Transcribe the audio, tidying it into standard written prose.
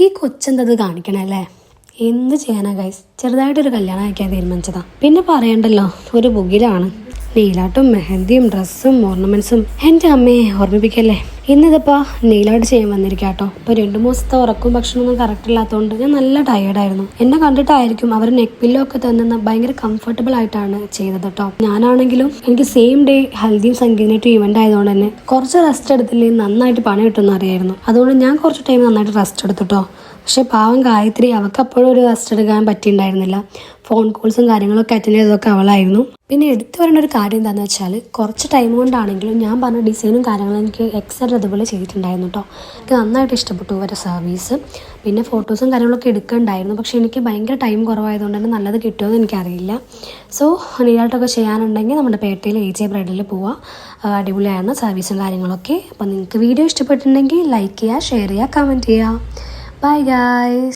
ഈ കൊച്ചെന്തത് കാണിക്കണല്ലേ? എന്ത് ചെയ്യാനാ ഗൈസ്, ചെറുതായിട്ടൊരു കല്യാണം അയക്കാൻ തീരുമാനിച്ചതാ. പിന്നെ പറയണ്ടല്ലോ, ഒരു ബുഗിലാണ്. നെയിലാട്ടും മെഹന്തിയും ഡ്രസ്സും ഓർണമെന്റ്സും. എൻ്റെ അമ്മയെ ഓർമ്മിപ്പിക്കല്ലേ. ഇന്നിതിപ്പോ നെയിലാട്ട് ചെയ്യാൻ വന്നിരിക്കാട്ടോ. ഇപ്പൊ 2-3 ദിവസത്തെ ഉറക്കും ഭക്ഷണമൊന്നും കറക്റ്റ് ഇല്ലാത്തതുകൊണ്ട് ഞാൻ നല്ല ടയേർഡായിരുന്നു. എന്നെ കണ്ടിട്ടായിരിക്കും അവർ നെക്ക് പില്ലോ ഒക്കെ തന്നുന്ന ഭയങ്കര കംഫർട്ടബിൾ ആയിട്ടാണ് ചെയ്തത് കേട്ടോ. ഞാനാണെങ്കിലും എനിക്ക് സെയിം ഡേ ഹൽദിയും സംഗീതമായിട്ട് ഇവന്റ് ആയതുകൊണ്ട് തന്നെ കുറച്ച് റെസ്റ്റ് എടുത്തില്ലെങ്കിൽ നന്നായിട്ട് പണി കിട്ടുമെന്ന് അറിയായിരുന്നു. അതുകൊണ്ട് ഞാൻ കുറച്ച് ടൈം നന്നായിട്ട് റെസ്റ്റ് എടുത്തിട്ടോ. പക്ഷെ പാവം ഗായത്രി, അവൾക്ക് അപ്പോഴും ഒരു റെസ്റ്റ് എടുക്കാൻ പറ്റിയിട്ടുണ്ടായിരുന്നില്ല. ഫോൺ കോൾസും കാര്യങ്ങളൊക്കെ അറ്റൻഡ് ചെയ്തതൊക്കെ അവളായിരുന്നു. പിന്നെ എടുത്തു വരേണ്ട ഒരു കാര്യം എന്താണെന്ന് വെച്ചാൽ, കുറച്ച് ടൈം കൊണ്ടാണെങ്കിലും ഞാൻ പറഞ്ഞ ഡിസൈനും കാര്യങ്ങളും എനിക്ക് എക്സൈറ്റ് അതുപോലെ ചെയ്തിട്ടുണ്ടായിരുന്നു കേട്ടോ. എനിക്ക് നന്നായിട്ട് ഇഷ്ടപ്പെട്ടു ഇവരുടെ സർവീസ്. പിന്നെ ഫോട്ടോസും കാര്യങ്ങളൊക്കെ എടുക്കുന്നുണ്ടായിരുന്നു. പക്ഷേ എനിക്ക് ഭയങ്കര ടൈം കുറവായതുകൊണ്ട് തന്നെ നല്ലത് കിട്ടുമെന്ന് എനിക്കറിയില്ല. സോ നെയിലാട്ടൊക്കെ ചെയ്യാനുണ്ടെങ്കിൽ നമ്മുടെ പേട്ടയിൽ AJ ബ്രൈഡലിൽ പോവുക. അടിപൊളിയാണ് സർവീസും കാര്യങ്ങളൊക്കെ. അപ്പോൾ നിങ്ങൾക്ക് വീഡിയോ ഇഷ്ടപ്പെട്ടിട്ടുണ്ടെങ്കിൽ ലൈക്ക് ചെയ്യുക, ഷെയർ ചെയ്യുക, കമൻറ്റ് ചെയ്യുക. Bye guys.